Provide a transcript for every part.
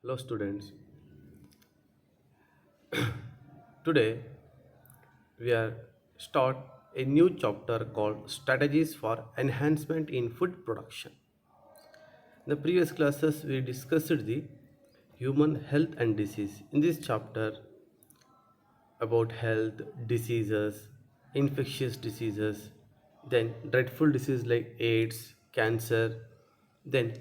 Hello, students. Today we are start a new chapter called Strategies for Enhancement in Food Production. In the previous classes, we discussed the human health and disease. In this chapter, about health, diseases, infectious diseases, then dreadful disease like AIDS, cancer, then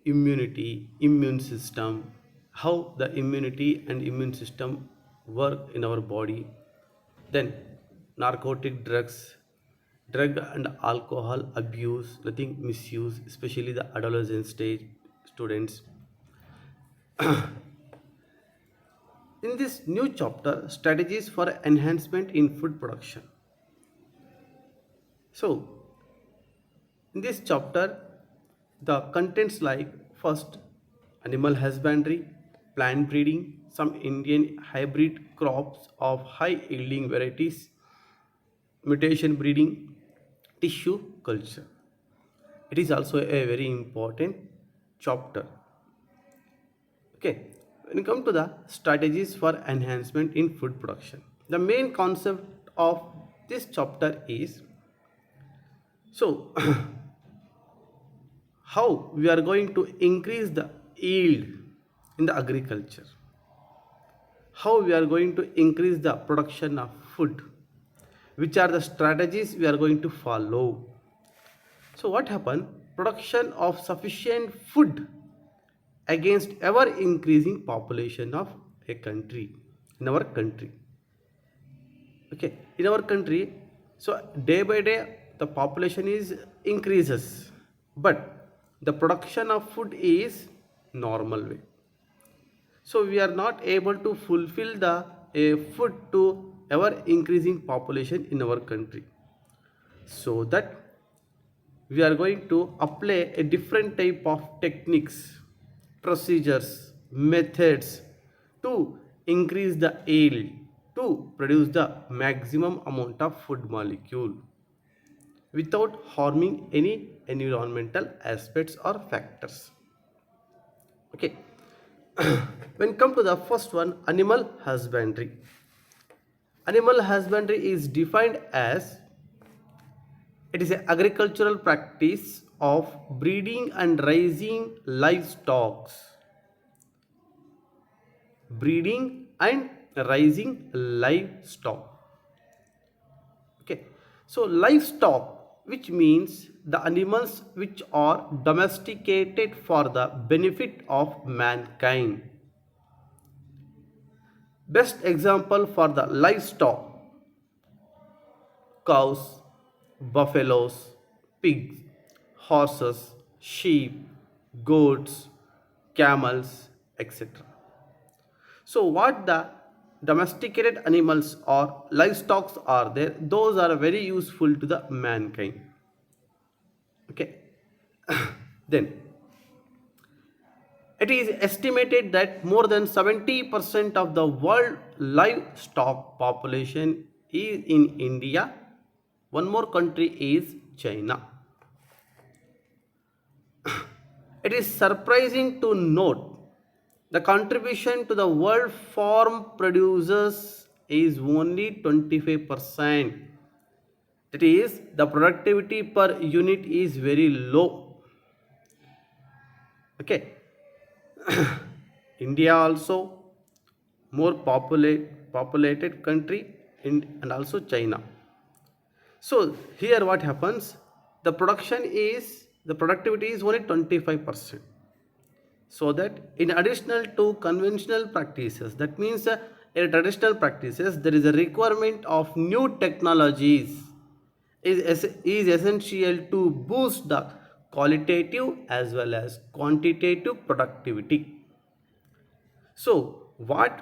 immunity, immune system, how the immunity and immune system work in our body, then narcotic drugs, drug and alcohol abuse, nothing misuse, especially the adolescent stage students. In this new chapter, strategies for enhancement in food production. So, in this chapter, the contents like first animal husbandry, plant breeding, some Indian hybrid crops of high yielding varieties, mutation breeding, tissue culture. It is also a very important chapter. Okay, when you come to the strategies for enhancement in food production, the main concept of this chapter is so how we are going to increase the yield in the agriculture, how we are going to increase the production of food, which are the strategies we are going to follow. So what happened? Production of sufficient food against ever increasing population of a country in our country. Okay, in our country, so day by day the population is increases, but the production of food is normal way. So we are not able to fulfill the food to ever increasing population in our country. So that we are going to apply a different type of techniques, procedures, methods to increase the yield, to produce the maximum amount of food molecule without harming any environmental aspects or factors. Okay, when come to the first one, animal husbandry. Animal husbandry is defined as it is an agricultural practice of breeding and raising livestock. Breeding and raising livestock. Okay. So livestock, which means the animals which are domesticated for the benefit of mankind. Best example for the livestock: cows, buffaloes, pigs, horses, sheep, goats, camels, etc. So, what the domesticated animals or livestock are there, those are very useful to the mankind. Okay, then it is estimated that more than 70% of the world livestock population is in India. One more country is China. It is surprising to note the contribution to the world farm producers is only 25%. That is, the productivity per unit is very low. Okay. India also more populated country and also China. So here what happens? The productivity is only 25%. So that in additional to conventional practices, that means in traditional practices there is a requirement of new technologies is essential to boost the qualitative as well as quantitative productivity. So what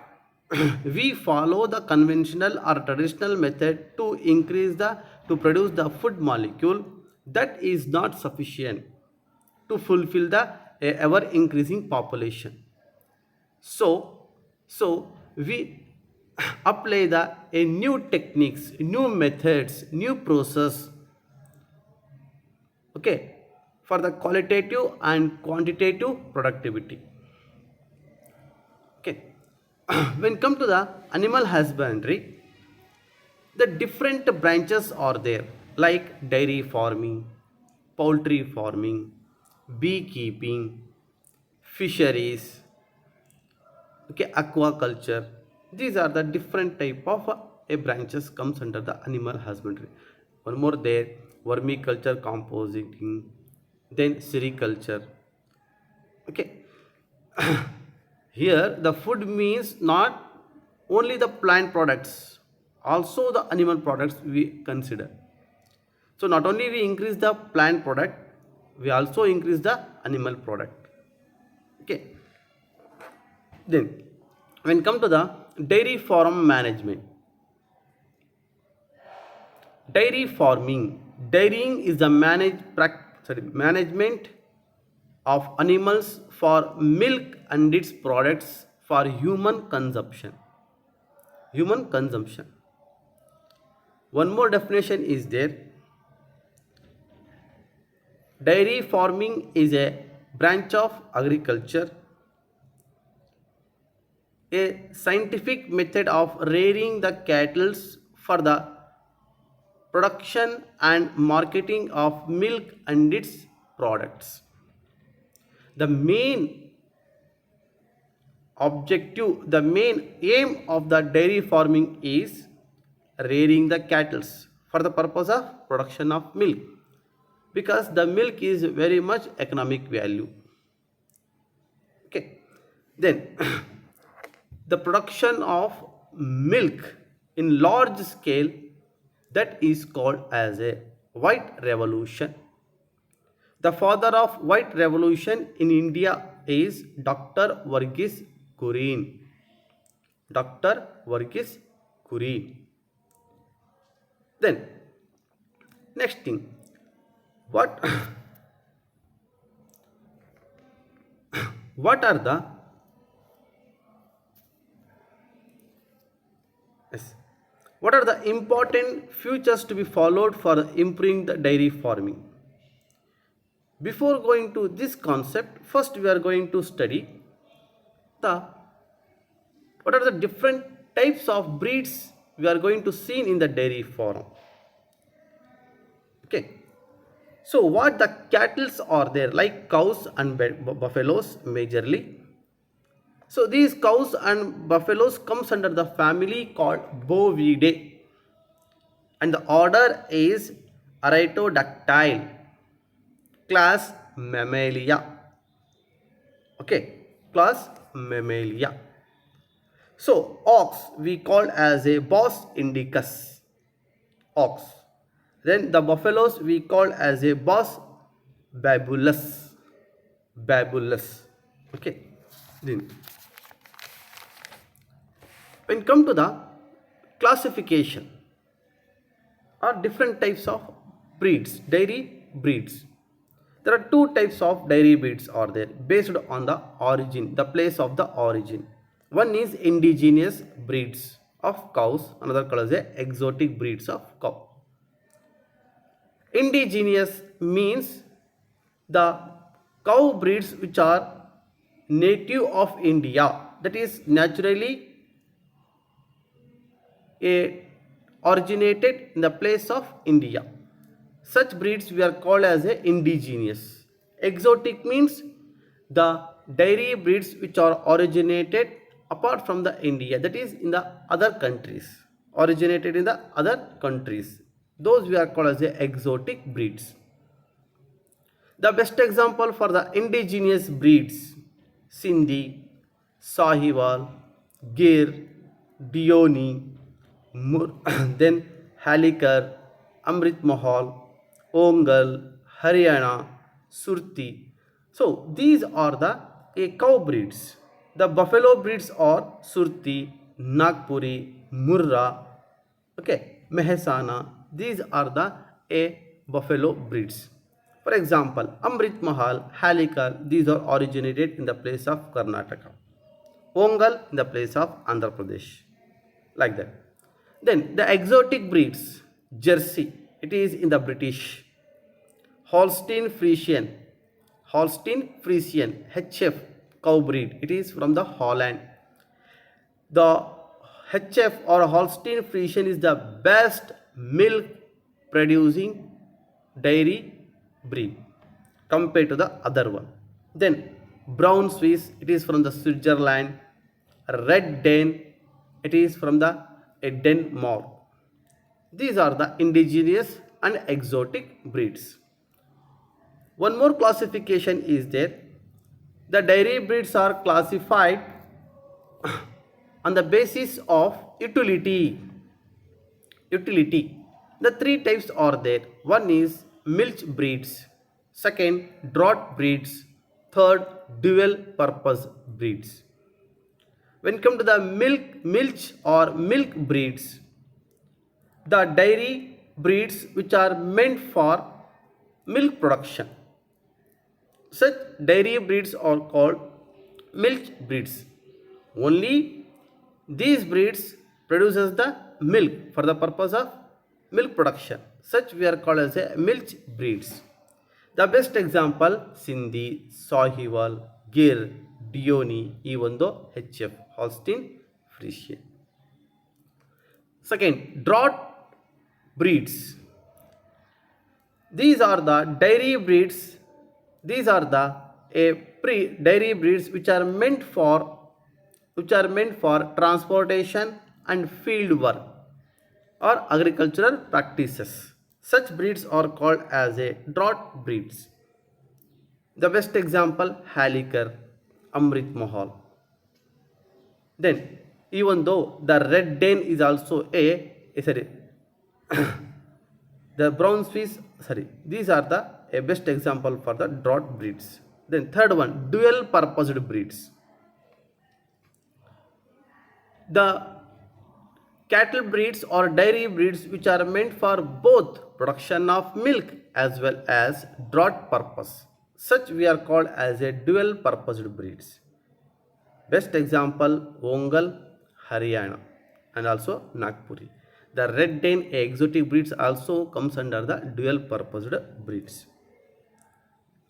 we follow the conventional or traditional method to increase the to produce the food molecule, that is not sufficient to fulfill the ever increasing population. So we apply the new techniques, new methods, new process, okay, for the qualitative and quantitative productivity. Okay. When come to the animal husbandry, the different branches are there like dairy farming, poultry farming, beekeeping, fisheries, okay, aquaculture. These are the different type of a branches comes under the animal husbandry. One more there, vermiculture composting, then sericulture. Okay. Here the food means not only the plant products, also the animal products we consider. So not only we increase the plant product, we also increase the animal product. Okay. Then when come to the dairy farm management, dairy farming, dairying is the management of animals for milk and its products for human consumption. Human consumption. One more definition is there. Dairy farming is a branch of agriculture, a scientific method of rearing the cattle for the production and marketing of milk and its products. The main objective, the main aim of the dairy farming is rearing the cattle for the purpose of production of milk, because the milk is very much economic value. Okay. Then the production of milk in large scale, that is called as a white revolution. The father of white revolution in India is Dr. Varghese Kurin. Dr. Varghese Kurin. Then next thing, what what are the yes, what are the important features to be followed for improving the dairy farming? Before going to this concept, first we are going to study the what are the different types of breeds we are going to see in the dairy farm. Okay. So what the cattle are there, like cows and buffaloes majorly. So these cows and buffaloes comes under the family called Bovidae, and the order is Archaeopteryx, class Mammalia. Okay, class Mammalia. So ox we call as a Bos indicus, ox. Then the buffaloes we call as a Bos babulus, babulus. Okay. Then when come to the classification or different types of breeds, dairy breeds. There are two types of dairy breeds are there based on the origin, the place of the origin. One is indigenous breeds of cows, another called as a exotic breeds of cow. Indigenous means the cow breeds which are native of India, that is naturally originated in the place of India. Such breeds we are called as a indigenous. Exotic means the dairy breeds which are originated apart from the India, that is in the other countries, originated in the other countries. Those we are called as the exotic breeds. The best example for the indigenous breeds, Sindhi, Sahiwal, Gir, Dioni, then Halikar, Amrit Mahal, Ongal, Haryana, Surti. So these are the cow breeds. The buffalo breeds are Surti, Nagpuri, Murra, okay, Mehsana. These are the buffalo breeds. For example, Amrit Mahal, Halikar, these are originated in the place of Karnataka. Ongal in the place of Andhra Pradesh. Like that. Then the exotic breeds, Jersey, it is in the British. Holstein Friesian, HF cow breed, it is from the Holland. The HF or Holstein Friesian is the best milk producing dairy breed compared to the other one. Then brown Swiss, it is from the Switzerland. Red Dane, it is from the Denmark. These are the indigenous and exotic breeds. One more classification is there. The dairy breeds are classified on the basis of utility. The three types are there. One is milch breeds, second draught breeds, third dual purpose breeds. When come to the milch or milk breeds, the dairy breeds which are meant for milk production. Such dairy breeds are called milch breeds. Only these breeds produces the milk for the purpose of milk production. Such we are called as a milch breeds. The best example Sindhi, Sahiwal, Gir, Dioni, even though HF, Holstein Friesian. Second, draught breeds. These are the dairy breeds. These are the dairy breeds which are meant for transportation and field work or agricultural practices. Such breeds are called as a draught breeds. The best example Halikar, Amrit Mahal. Then even though the Red Dane is also the brown Swiss, these are the best example for the draught breeds. Then third one, dual purposed breeds. The cattle breeds or dairy breeds which are meant for both production of milk as well as draught purpose. Such we are called as a dual purposed breeds. Best example Ongal, Haryana and also Nagpuri. The Red Dane exotic breeds also comes under the dual purposed breeds.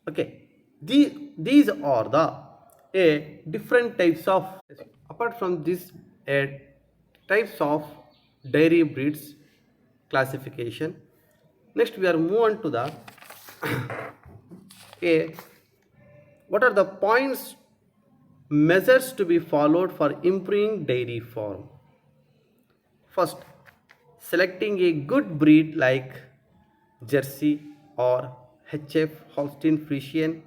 Okay, these are the different types of, apart from these types of dairy breeds classification. Next we are move on to the what are the points measures to be followed for improving dairy farm. First, selecting a good breed like Jersey or HF Holstein Friesian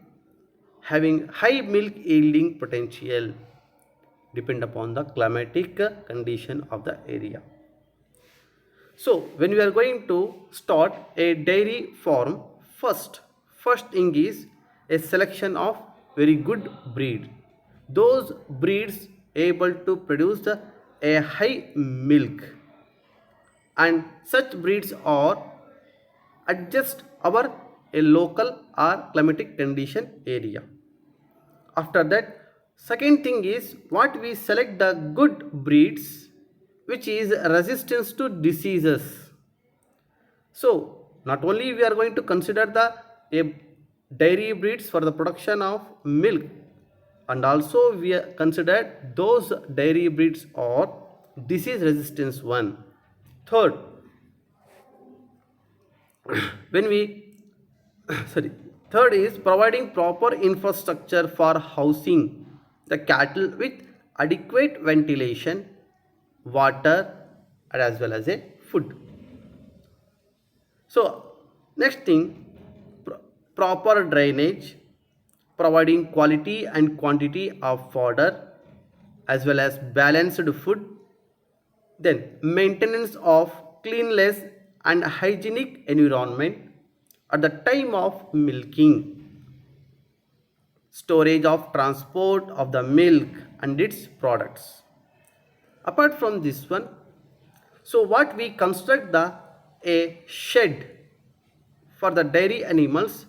having high milk yielding potential depend upon the climatic condition of the area. So when we are going to start a dairy farm, first thing is a selection of very good breed. Those breeds able to produce a high milk, and such breeds are adjust our a local or climatic condition area. After that, second thing is what we select the good breeds which is resistance to diseases. So not only we are going to consider the dairy breeds for the production of milk, and also we consider those dairy breeds are disease resistance one. Third, when we third is providing proper infrastructure for housing the cattle with adequate ventilation, water, and as well as a food. So next thing, proper drainage, providing quality and quantity of fodder as well as balanced food. Then maintenance of cleanliness and hygienic environment at the time of milking, storage of transport of the milk and its products. Apart from this one, so what we construct a shed for the dairy animals,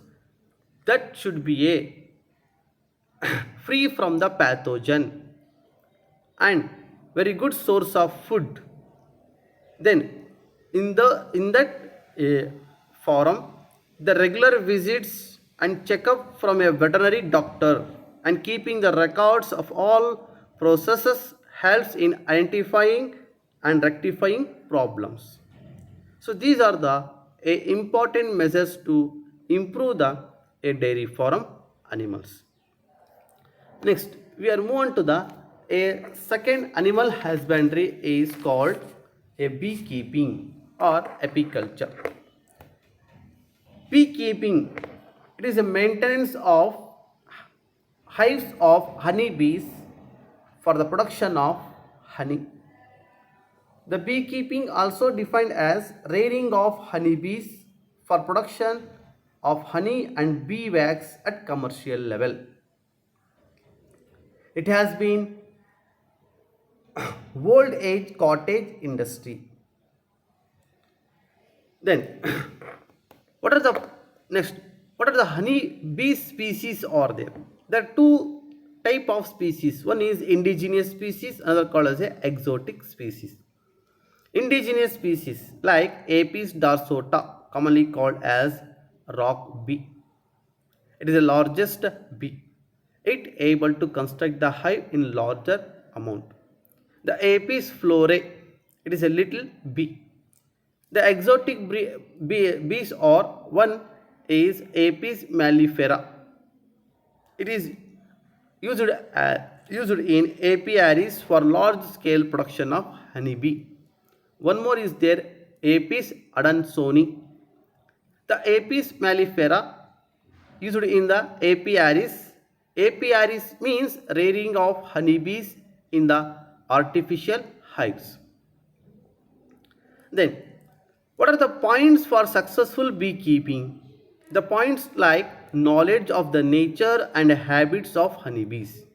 that should be a free from the pathogen and very good source of food. Then in that forum, the regular visits and checkup from a veterinary doctor and keeping the records of all processes helps in identifying and rectifying problems. So these are the important measures to improve the dairy farm animals. Next, we are moving on to the second animal husbandry is called a beekeeping or apiculture. Beekeeping, it is a maintenance of hives of honeybees for the production of honey. The beekeeping also defined as rearing of honeybees for production of honey and bee wax at commercial level. It has been old age cottage industry. Then what are the next? What are the honey bee species are there? There are two type of species. One is indigenous species, another called as a exotic species. Indigenous species like Apis dorsata, commonly called as rock bee. It is the largest bee. It able to construct the hive in larger amount. The Apis florae, it is a little bee. The exotic bees are one is Apis mellifera. It is used in apiaries for large scale production of honeybee. One more is there Apis adansoni. The Apis mellifera used in the apiaries. Apiaries means rearing of honeybees in the artificial hives. Then, what are the points for successful beekeeping? The points like knowledge of the nature and habits of honeybees.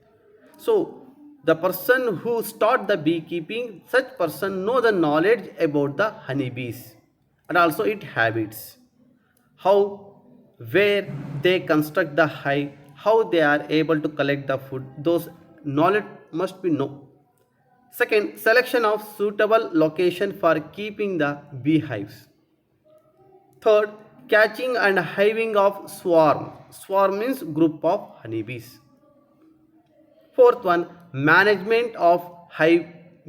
So, the person who start the beekeeping, such person know the knowledge about the honeybees and also its habits. How, where they construct the hive, how they are able to collect the food. Those knowledge must be known. Second, selection of suitable location for keeping the beehives. Third, catching and hiving of swarm. Swarm means group of honeybees. Fourth one, management of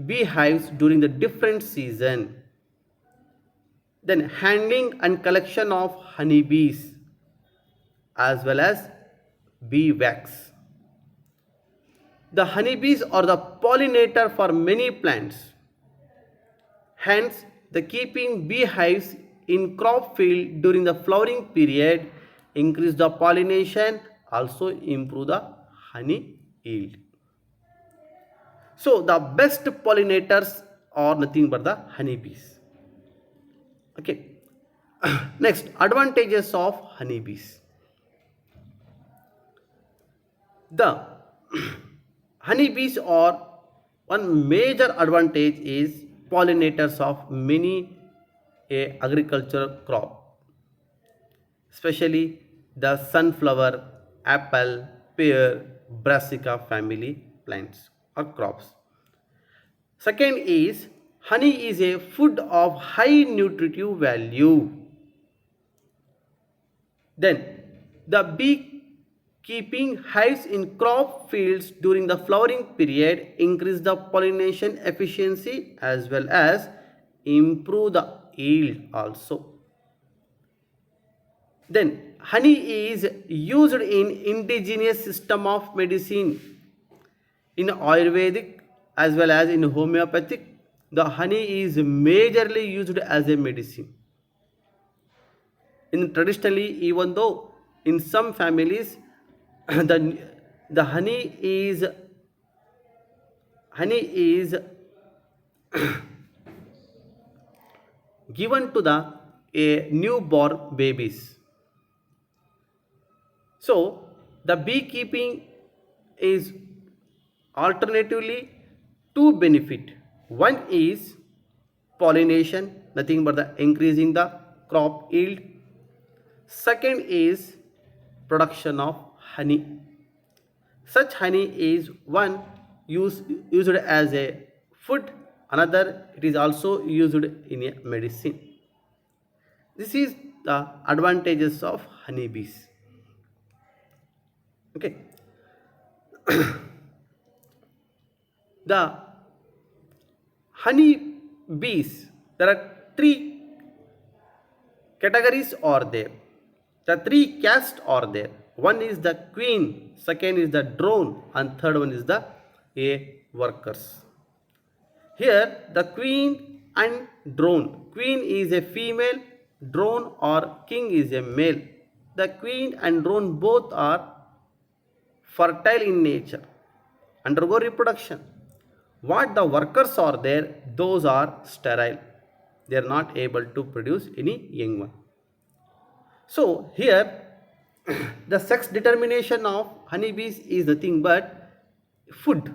beehives during the different season. Then handling and collection of honeybees as well as bee wax. The honeybees are the pollinator for many plants. Hence, the keeping beehives in crop field during the flowering period increase the pollination, also improve the honey yield. So, the best pollinators are nothing but the honeybees. Okay. Next, advantages of honeybees. The honeybees are one major advantage is pollinators of many agricultural crop, especially the sunflower, apple, pear, brassica family plants or crops. Second is honey is a food of high nutritive value. Then the bee keeping hives in crop fields during the flowering period increase the pollination efficiency as well as improve the yield also. Then honey is used in indigenous system of medicine in Ayurvedic as well as in homeopathic. The honey is majorly used as a medicine. In traditionally, even though in some families the honey is given to the newborn babies. So the beekeeping is alternatively two benefit. One is pollination, nothing but the increasing the crop yield. Second is production of honey. Such honey is one used as a food, another it is also used in a medicine. This is the advantages of honeybees. Okay. The honey bees, there are three categories are there. The three castes are there. One is the queen, second is the drone, and third one is the a workers. Here the queen and drone. Queen is a female, drone or king is a male. The queen and drone both are fertile in nature, undergo reproduction. What the workers are there, those are sterile. They are not able to produce any young one. So here the sex determination of honeybees is nothing but food.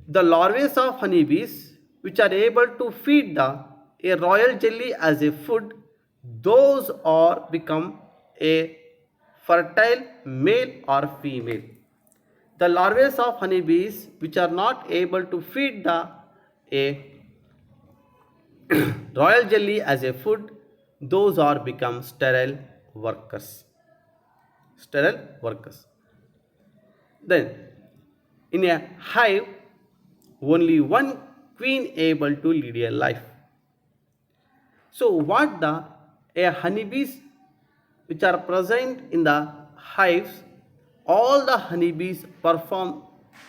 The larvae of honeybees which are able to feed a royal jelly as a food, those are become a fertile male or female. The larvae of honeybees which are not able to feed a royal jelly as a food, those are become sterile workers. Sterile workers. Then in a hive, only one queen able to lead a life. So what the a honeybees which are present in the hives, all the honeybees perform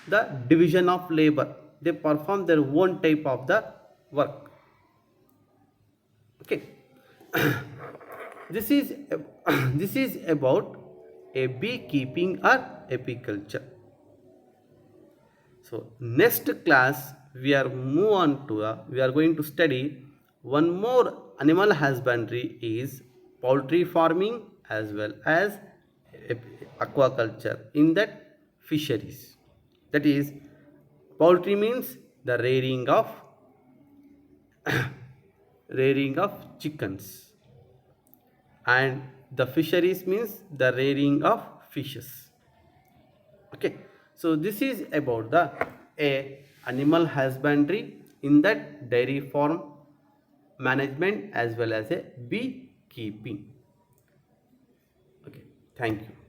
the division of labor. They perform their own type of the work. Okay. this is this is about a beekeeping or apiculture. So next class we are going to study one more animal husbandry is poultry farming as well as aquaculture in that fisheries. That is, poultry means the rearing of chickens, and the fisheries means the rearing of fishes. Okay, so this is about the animal husbandry in that dairy farm management as well as a beekeeping. Okay, thank you.